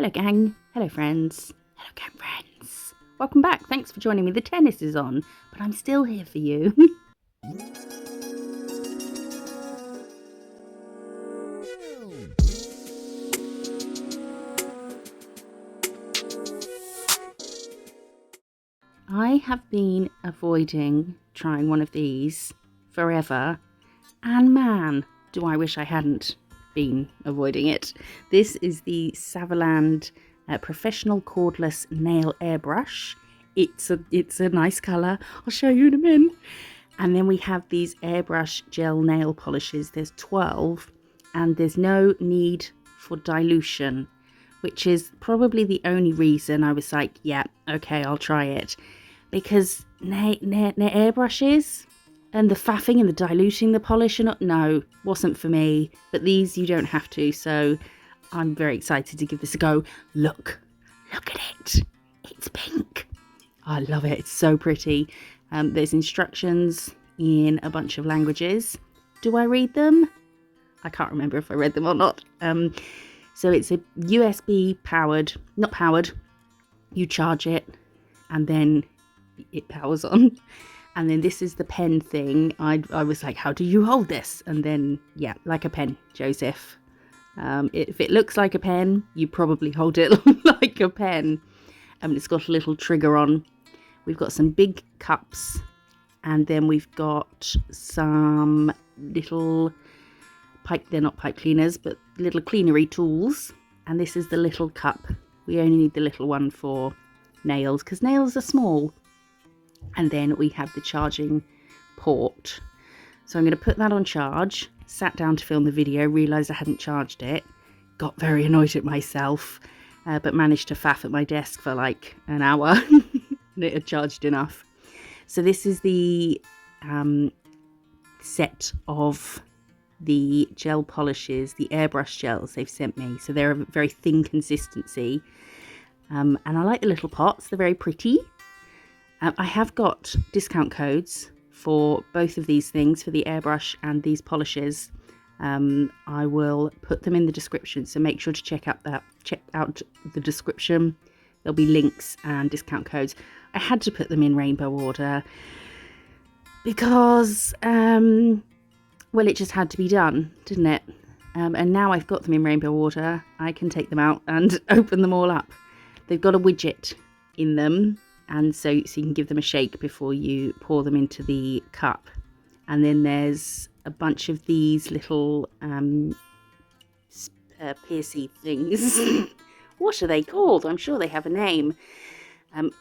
Hello gang, hello friends, hello gang friends. Welcome back, thanks for joining me. The tennis is on, but I'm still here for you. I have been avoiding trying one of these forever, and man, do I wish I hadn't been avoiding it. This is the Saviland professional cordless nail airbrush. It's a nice colour. I'll show you in a minute. And then we have these airbrush gel nail polishes. There's 12, and there's no need for dilution, which is probably the only reason I was like, yeah, okay, I'll try it. Because airbrushes and the faffing and the diluting the polish, no, wasn't for me. But these you don't have to, so I'm very excited to give this a go. Look at it. It's pink. I love it. It's so pretty. There's instructions in a bunch of languages. Do I read them? I can't remember if I read them or not. So it's a USB powered, not powered. You charge it and then it powers on. And then this is the pen thing. I was like, how do you hold this? And then, yeah, like a pen, Joseph. If it looks like a pen, you probably hold it like a pen. It's got a little trigger on. We've got some big cups. And then we've got some little pipe, they're not pipe cleaners, but little cleanery tools. And this is the little cup. We only need the little one for nails, because nails are small. And then we have the charging port. So I'm going to put that on charge. Sat down to film the video, realised I hadn't charged it. Got very annoyed at myself, but managed to faff at my desk for like an hour. And it had charged enough. So this is the set of the gel polishes, the airbrush gels they've sent me. So they're a very thin consistency. And I like the little pots. They're very pretty. I have got discount codes for both of these things, for the airbrush and these polishes. I will put them in the description, so make sure to check out the description. There'll be links and discount codes. I had to put them in rainbow order because, well, it just had to be done, didn't it? And now I've got them in rainbow order, I can take them out and open them all up. They've got a widget in them. And so you can give them a shake before you pour them into the cup. And then there's a bunch of these little piercy things. What are they called? I'm sure they have a name.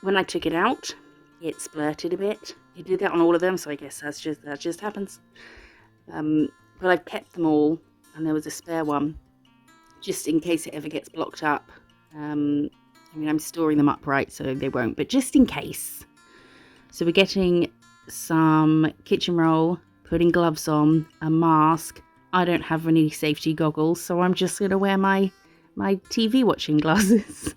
When I took it out, it splurted a bit. It did that on all of them, so I guess that just happens. But I've kept them all, and there was a spare one, just in case it ever gets blocked up. I mean, I'm storing them upright, so they won't, but just in case. So we're getting some kitchen roll, putting gloves on, a mask. I don't have any safety goggles, so I'm just going to wear my TV watching glasses.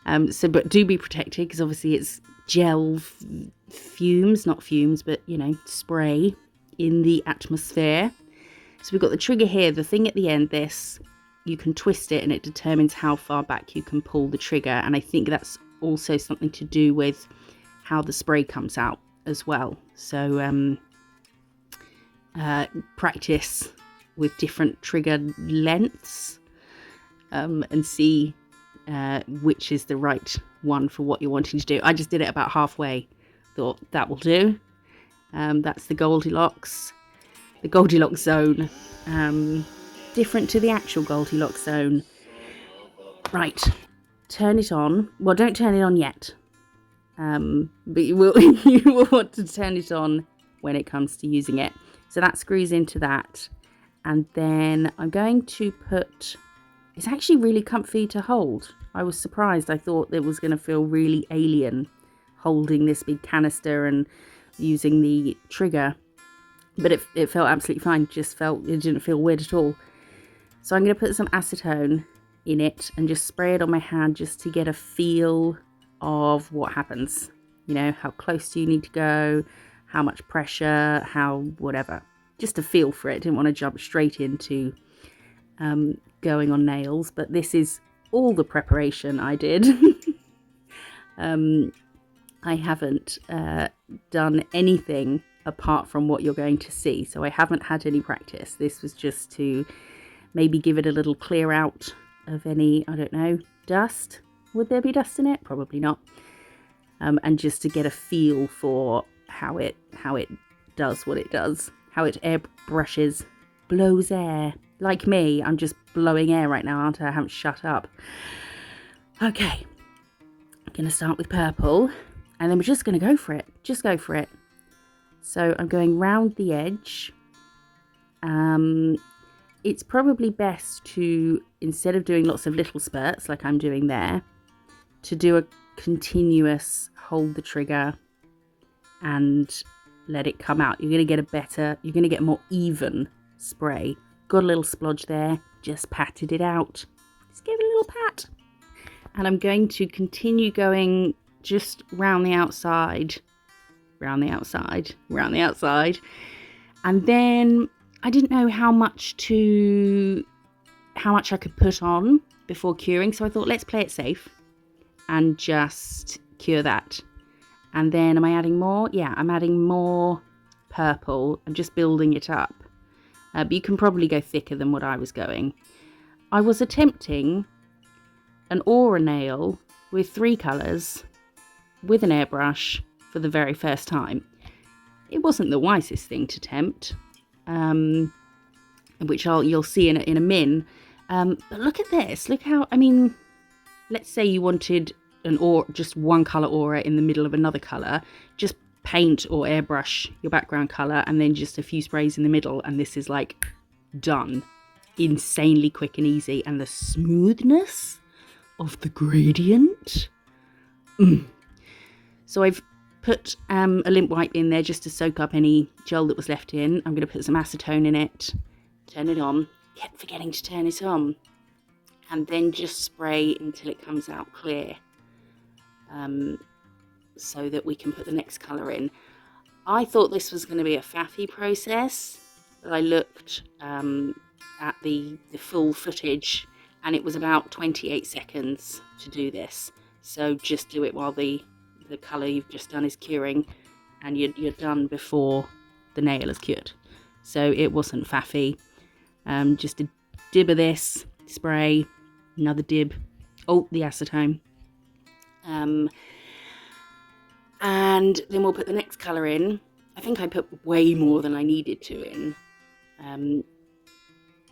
But do be protected, because obviously it's gel fumes, not fumes, but, you know, spray in the atmosphere. So we've got the trigger here, the thing at the end, this. You can twist it and it determines how far back you can pull the trigger, and I think that's also something to do with how the spray comes out as well. So practice with different trigger lengths and see which is the right one for what you're wanting to do. I just did it about halfway, thought that will do. That's the Goldilocks zone. Different to the actual Goldilocks zone. Right, turn it on. Well, don't turn it on yet. But you will want to turn it on when it comes to using it. So that screws into that. And then I'm going to put... It's actually really comfy to hold. I was surprised. I thought it was going to feel really alien holding this big canister and using the trigger. But it felt absolutely fine. It didn't feel weird at all. So I'm going to put some acetone in it and just spray it on my hand just to get a feel of what happens. You know, how close do you need to go, how much pressure, how whatever. Just a feel for it. Didn't want to jump straight into going on nails, but this is all the preparation I did. I haven't done anything apart from what you're going to see, so I haven't had any practice. This was just to maybe give it a little clear out of any, I don't know, dust. Would there be dust in it? Probably not. And just to get a feel for how it does what it does, how it airbrushes, blows air. Like me, I'm just blowing air right now, aren't I? I haven't shut up. Okay, I'm going to start with purple, and then we're just going to go for it. Just go for it. So I'm going round the edge. It's probably best to, instead of doing lots of little spurts like I'm doing there, to do a continuous hold the trigger and let it come out. You're going to get a more even spray. Got a little splodge there, just patted it out. Just give it a little pat. And I'm going to continue going just round the outside, round the outside, round the outside. And then I didn't know how much I could put on before curing, so I thought let's play it safe and just cure that. And then am I adding more? Yeah, I'm adding more purple. I'm just building it up. But you can probably go thicker than what I was going. I was attempting an aura nail with 3 colours with an airbrush for the very first time. It wasn't the wisest thing to attempt, which you'll see in a min. But look at this. Look how, I mean, let's say you wanted just one colour aura in the middle of another colour. Just paint or airbrush your background colour and then just a few sprays in the middle, and this is like done. Insanely quick and easy, and the smoothness of the gradient. So I've put a lint wipe in there just to soak up any gel that was left in. I'm going to put some acetone in it, turn it on, kept forgetting to turn it on, and then just spray until it comes out clear, so that we can put the next colour in. I thought this was going to be a faffy process, but I looked at the full footage and it was about 28 seconds to do this. So just do it while the colour you've just done is curing, and you're done before the nail is cured. So it wasn't faffy. Just a dib of this spray, another dib, the acetone, and then we'll put the next colour in. I think I put way more than I needed to in,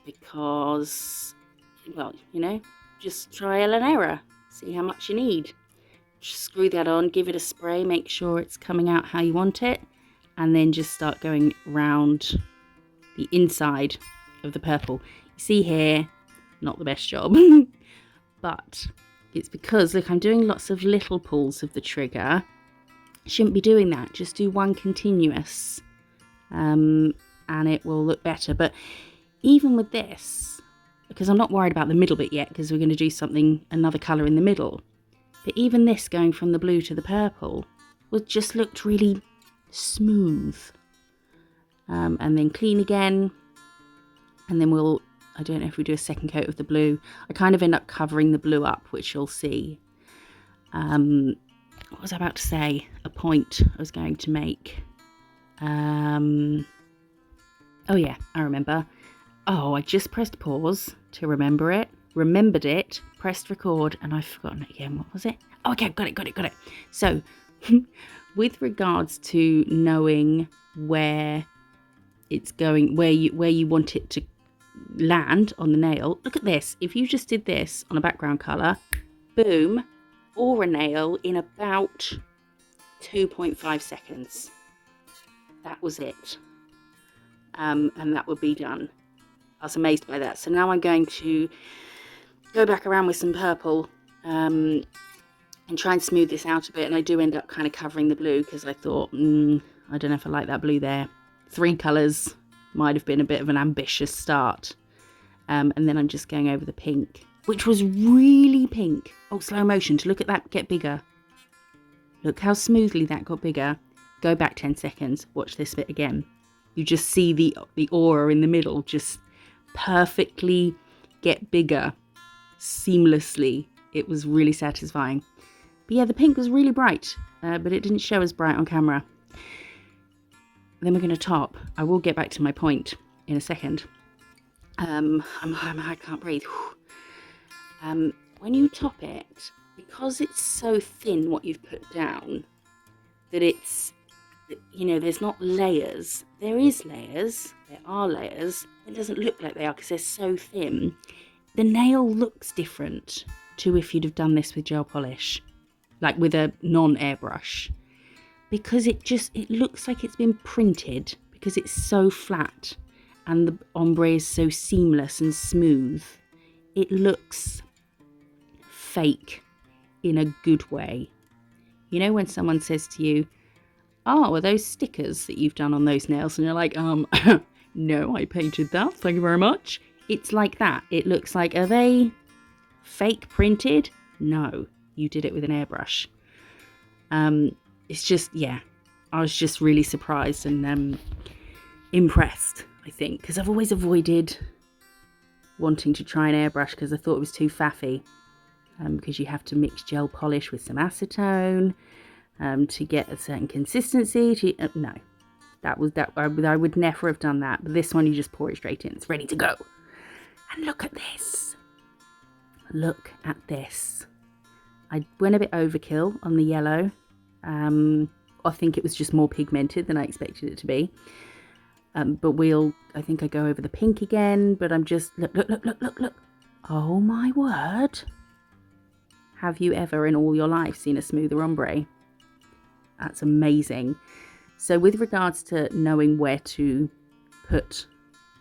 because, well, you know, just trial and error, see how much you need. Just screw that on, give it a spray, make sure it's coming out how you want it, and then just start going round the inside of the purple. You see here, not the best job, but it's because, look, I'm doing lots of little pulls of the trigger. Shouldn't be doing that, just do one continuous, and it will look better. But even with this, because I'm not worried about the middle bit yet, because we're going to do another colour in the middle, but even this going from the blue to the purple just looked really smooth. And then clean again, and then I don't know if we do a second coat of the blue. I kind of end up covering the blue up, which you'll see. What was I about to say? A point I was going to make. Oh yeah, I remember. Oh, I just pressed pause to remember it. Remembered it, pressed record, and I've forgotten it again. What was it? Oh, okay, got it. So, with regards to knowing where it's going, where you want it to land on the nail, look at this. If you just did this on a background colour, boom, or a nail in about 2.5 seconds. That was it. And that would be done. I was amazed by that. So now I'm going to go back around with some purple and try and smooth this out a bit. And I do end up kind of covering the blue because I thought, I don't know if I like that blue there. 3 colours might have been a bit of an ambitious start. And then I'm just going over the pink, which was really pink. Oh, slow motion to look at that get bigger. Look how smoothly that got bigger. Go back 10 seconds. Watch this bit again. You just see the aura in the middle just perfectly get bigger. seamlessly. It was really satisfying. But yeah, the pink was really bright, but it didn't show as bright on camera. Then we're going to top. I will get back to my point in a second. I can't breathe. When you top it, because it's so thin what you've put down, that it's, you know, there's not layers. There is layers. There are layers. It doesn't look like they are because they're so thin. The nail looks different to if you'd have done this with gel polish, like with a non-airbrush, because it looks like it's been printed because it's so flat and the ombre is so seamless and smooth. It looks fake in a good way. You know when someone says to you, "Oh, are those stickers that you've done on those nails?" And you're like, no, I painted that, thank you very much. It's like that. It looks like, are they fake printed? No, you did it with an airbrush. It's just, yeah, I was just really surprised and impressed, I think, because I've always avoided wanting to try an airbrush because I thought it was too faffy, because you have to mix gel polish with some acetone to get a certain consistency. No, I would never have done that. But this one, you just pour it straight in. It's ready to go. And look at this. Look at this. I went a bit overkill on the yellow. I think it was just more pigmented than I expected it to be. But I think I go over the pink again, but I'm just, look. Oh my word. Have you ever in all your life seen a smoother ombre? That's amazing. So with regards to knowing where to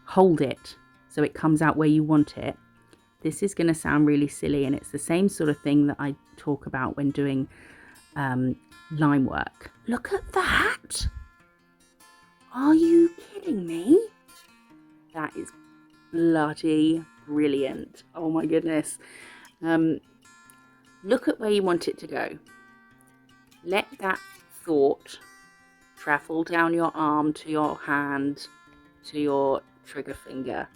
hold it so it comes out where you want it, this is going to sound really silly, and it's the same sort of thing that I talk about when doing line work. Look at that. Are you kidding me? That is bloody brilliant. Oh my goodness. Look at where you want it to go. Let that thought travel down your arm to your hand to your trigger finger,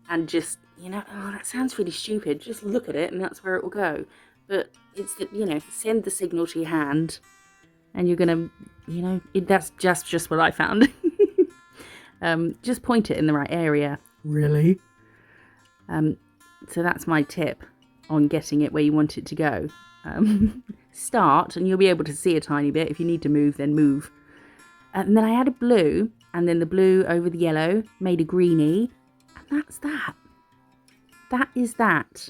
and just, you know, oh, that sounds really stupid. Just look at it and that's where it will go. But it's that, you know, send the signal to your hand and you're gonna, you know, that's just what I found. Just point it in the right area. Really? So that's my tip on getting it where you want it to go. Start and you'll be able to see a tiny bit. If you need to move, then move. And then I added blue, and then the blue over the yellow made a greenie, and that's that. That is that.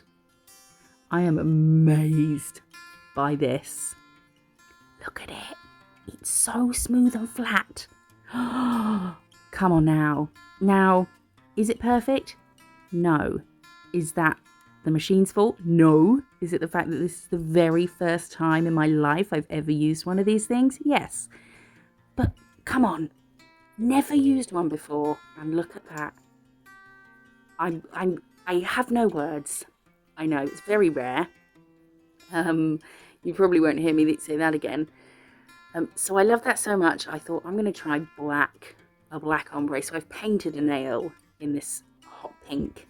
I am amazed by this. Look at it. It's so smooth and flat. Come on now. Now, is it perfect? No. Is that the machine's fault? No. Is it the fact that this is the very first time in my life I've ever used one of these things? Yes. But come on. Never used one before, and look at that. I have no words. I know, it's very rare. You probably won't hear me say that again. So I love that so much, I thought I'm going to try a black ombre. So I've painted a nail in this hot pink,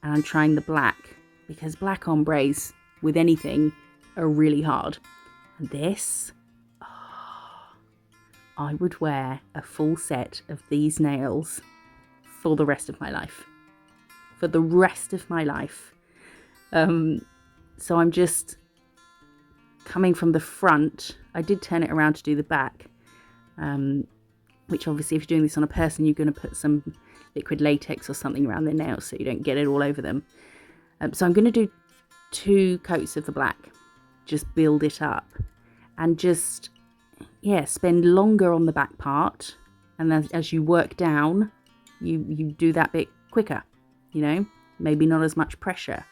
and I'm trying the black, because black ombres with anything are really hard. And this, I would wear a full set of these nails for the rest of my life. For the rest of my life. So I'm just coming from the front. I did turn it around to do the back, which obviously if you're doing this on a person, you're going to put some liquid latex or something around their nails so you don't get it all over them. So I'm going to do 2 coats of the black, just build it up, and just, yeah, spend longer on the back part, and then as you work down, you do that bit quicker, you know, maybe not as much pressure.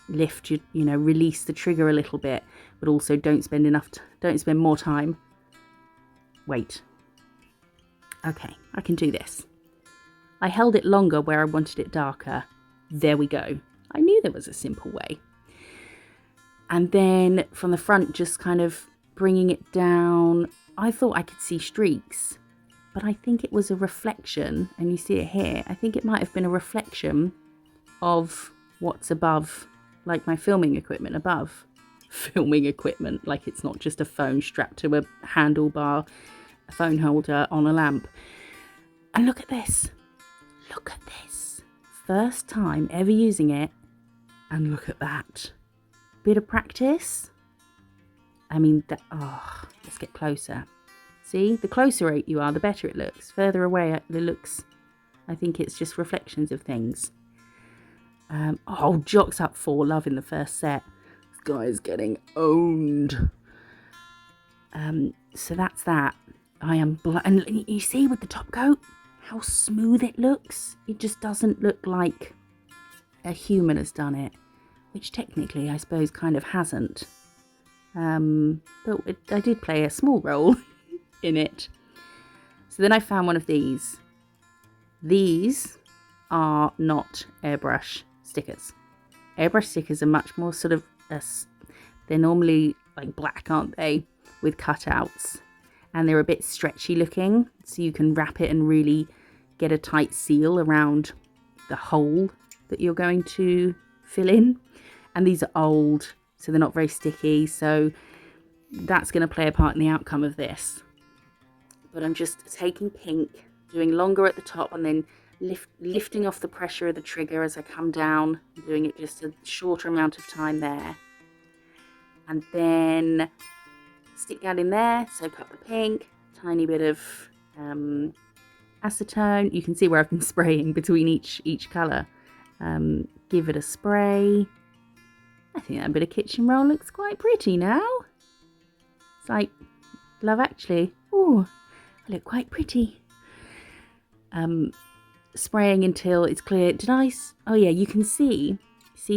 Lift, you know, release the trigger a little bit, but also don't spend more time. Wait. Okay, I can do this. I held it longer where I wanted it darker. There we go. I knew there was a simple way. And then from the front, just kind of bringing it down. I thought I could see streaks, but I think it was a reflection, and you see it here. I think it might have been a reflection of what's above, like my filming equipment above. Filming equipment, like it's not just a phone strapped to a handlebar, a phone holder on a lamp. And look at this. Look at this. First time ever using it. And look at that. Bit of practice. I mean, let's get closer. See, the closer you are, the better it looks. Further away, it looks, I think it's just reflections of things. Jock's up 4 love in the first set. This guy's getting owned. So that's that. I am and you see with the top coat how smooth it looks. It just doesn't look like a human has done it, which technically I suppose kind of hasn't. But I did play a small role in it. So then I found one of these. These are not airbrush stickers. Airbrush stickers are much more sort of, they're normally like black, aren't they, with cutouts, and they're a bit stretchy looking, so you can wrap it and really get a tight seal around the hole that you're going to fill in. And these are old, so they're not very sticky, so that's going to play a part in the outcome of this. But I'm just taking pink, doing longer at the top, and then lifting off the pressure of the trigger as I come down, doing it just a shorter amount of time there. And then stick that in there, soak up the pink, tiny bit of acetone. You can see where I've been spraying between each colour. Give it a spray. I think that bit of kitchen roll looks quite pretty now. It's like Love Actually. Oh, I look quite pretty. Spraying until it's clear. Oh yeah, you can see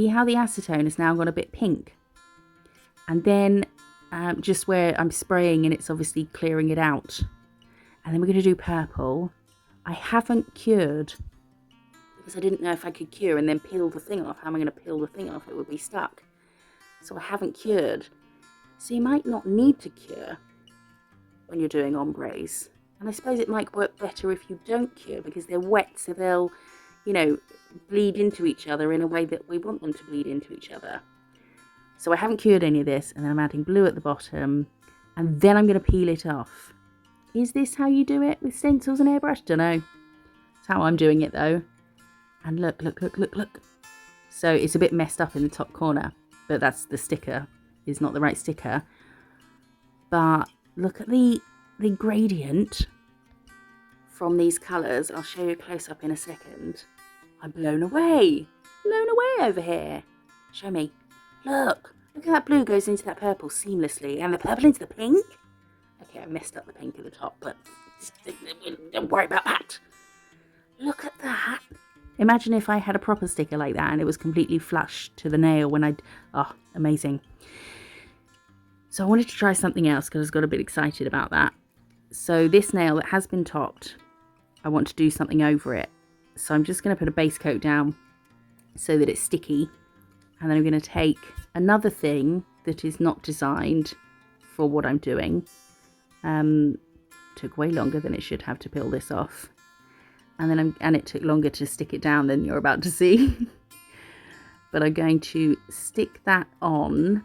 how the acetone has now gone a bit pink. And then just where I'm spraying and it's obviously clearing it out. And then we're going to do purple. I haven't cured because I didn't know if I could cure and then peel the thing off. How am I going to peel the thing off? It would be stuck. So I haven't cured. So you might not need to cure when you're doing ombres. And I suppose it might work better if you don't cure because they're wet, so they'll, bleed into each other in a way that we want them to bleed into each other. So I haven't cured any of this, and then I'm adding blue at the bottom, and then I'm going to peel it off. Is this how you do it with stencils and airbrush? Don't know. It's how I'm doing it though. And look. So it's a bit messed up in the top corner, but that's the sticker. Is not the right sticker. But look at the gradient from these colours. I'll show you a close up in a second. I'm blown away over here. Show me. Look at that blue goes into that purple seamlessly, and the purple into the pink. Okay, I messed up the pink at the top, but don't worry about that. Look at that. Imagine if I had a proper sticker like that and it was completely flush to the nail when amazing. So I wanted to try something else because I got a bit excited about that. So this nail that has been topped, I want to do something over it. So I'm just going to put a base coat down so that it's sticky. And then I'm going to take another thing that is not designed for what I'm doing. Took way longer than it should have to peel this off. And it took longer to stick it down than you're about to see. But I'm going to stick that on.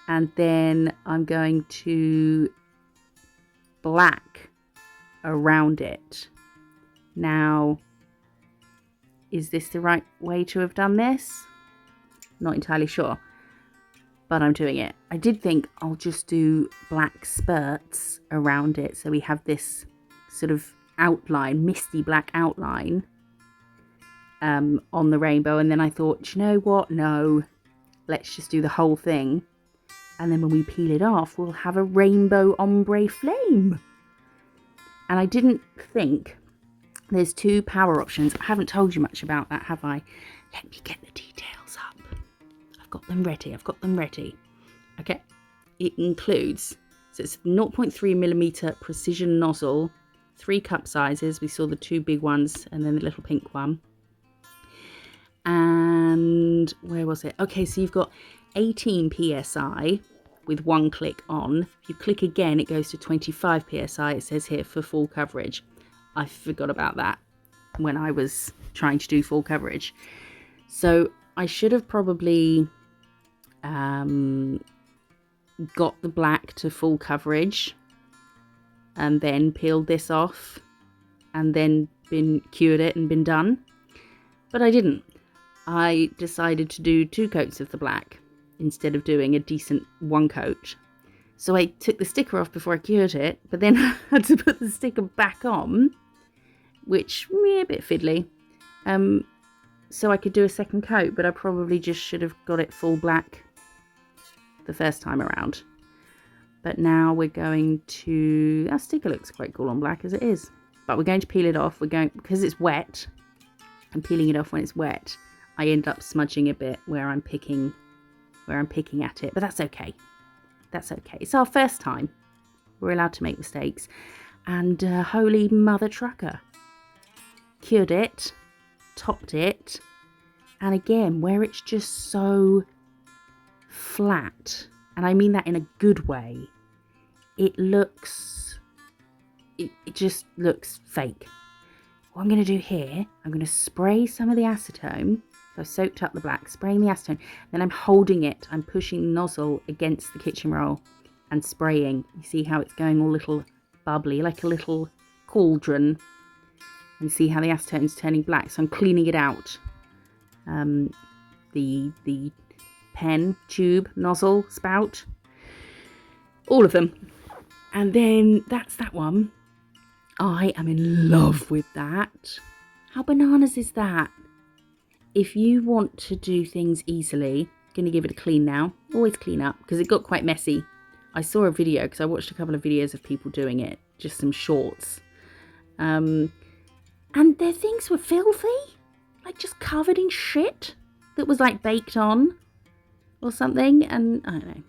And then I'm going to black around it. Now, is this the right way to have done this? Not entirely sure, but I'm doing it. I did think I'll just do black spurts around it, so we have this sort of outline, misty black outline on the rainbow. And then I thought, you know what? No, let's just do the whole thing. And then when we peel it off, we'll have a rainbow ombre flame. And I didn't think there's 2 power options. I haven't told you much about that, have I? Let me get the details up. I've got them ready. Okay. It includes, so it's 0.3mm precision nozzle, 3 cup sizes. We saw the 2 big ones and then the little pink one. And where was it? Okay, so you've got 18 psi with 1 click on. If you click again, it goes to 25 psi. It says here for full coverage. I forgot about that when I was trying to do full coverage. So I should have probably got the black to full coverage and then peeled this off and then cured it and been done. But I didn't. I decided to do 2 coats of the black instead of doing a decent 1 coat. So I took the sticker off before I cured it, but then I had to put the sticker back on, which a bit fiddly. So I could do a 2nd coat, but I probably just should have got it full black the first time around. But now we're going to... That sticker looks quite cool on black as it is. But we're going to peel it off. Because it's wet, and peeling it off when it's wet, I end up smudging a bit where I'm picking at it. But that's okay. That's okay. It's our first time. We're allowed to make mistakes. And holy mother trucker. Cured it. Topped it. And again, where it's just so flat, and I mean that in a good way, it just looks fake. What I'm going to do here, I'm going to spray some of the acetone. So I've soaked up the black, spraying the acetone, then I'm holding it, I'm pushing the nozzle against the kitchen roll and spraying. You see how it's going all little bubbly, like a little cauldron. And see how the acetone's turning black, so I'm cleaning it out. The pen, tube, nozzle, spout, all of them. And then that's that one. I am in love with that. How bananas is that? If you want to do things easily, going to give it a clean now. Always clean up, because it got quite messy. I saw a video, because I watched a couple of videos of people doing it, just some shorts. And their things were filthy, like just covered in shit that was like baked on or something. And I don't know,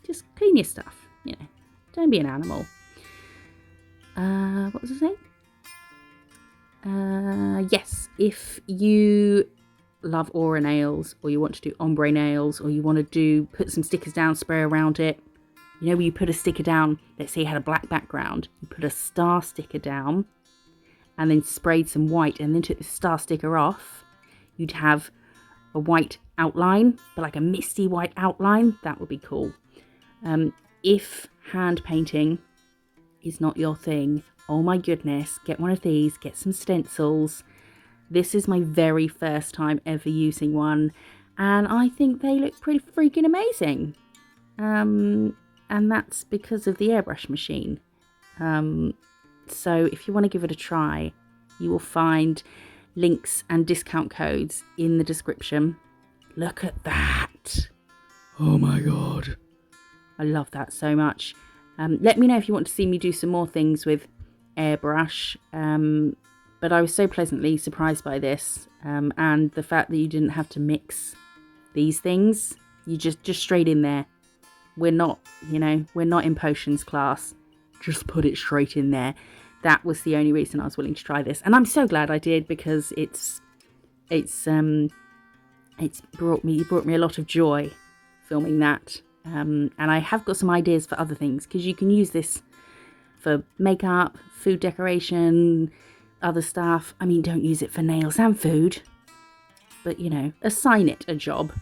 just clean your stuff, you know, don't be an animal. What was I saying? Yes, if you love aura nails, or you want to do ombre nails, or you want to put some stickers down, spray around it, you know, where you put a sticker down, let's say you had a black background, you put a star sticker down and then sprayed some white and then took the star sticker off, you'd have a white outline, but like a misty white outline. That would be cool. If hand painting is not your thing, oh my goodness, get one of these, get some stencils. This is my very first time ever using one, and I think they look pretty freaking amazing. And that's because of the airbrush machine. So if you want to give it a try, you will find links and discount codes in the description. Look at that. Oh my god. I love that so much. Let me know if you want to see me do some more things with airbrush. But I was so pleasantly surprised by this. And the fact that you didn't have to mix these things. You just straight in there. We're not, you know, we're not in potions class. Just put it straight in there. That was the only reason I was willing to try this. And I'm so glad I did, because it brought me a lot of joy filming that. And I have got some ideas for other things, because you can use this for makeup, food decoration, other stuff. I mean, don't use it for nails and food, but you know, assign it a job.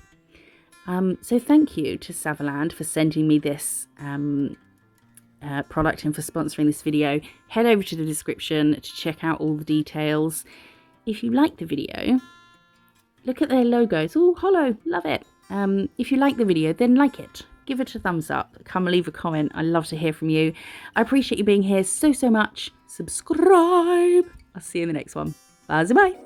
So thank you to Saviland for sending me this product and for sponsoring this video. Head over to the description to check out all the details. If you like the video, look at their logos. Oh, hollow, love it. If you like the video, then like it. Give it a thumbs up. Come leave a comment. I love to hear from you. I appreciate you being here so much. Subscribe. I'll see you in the next one. Bye.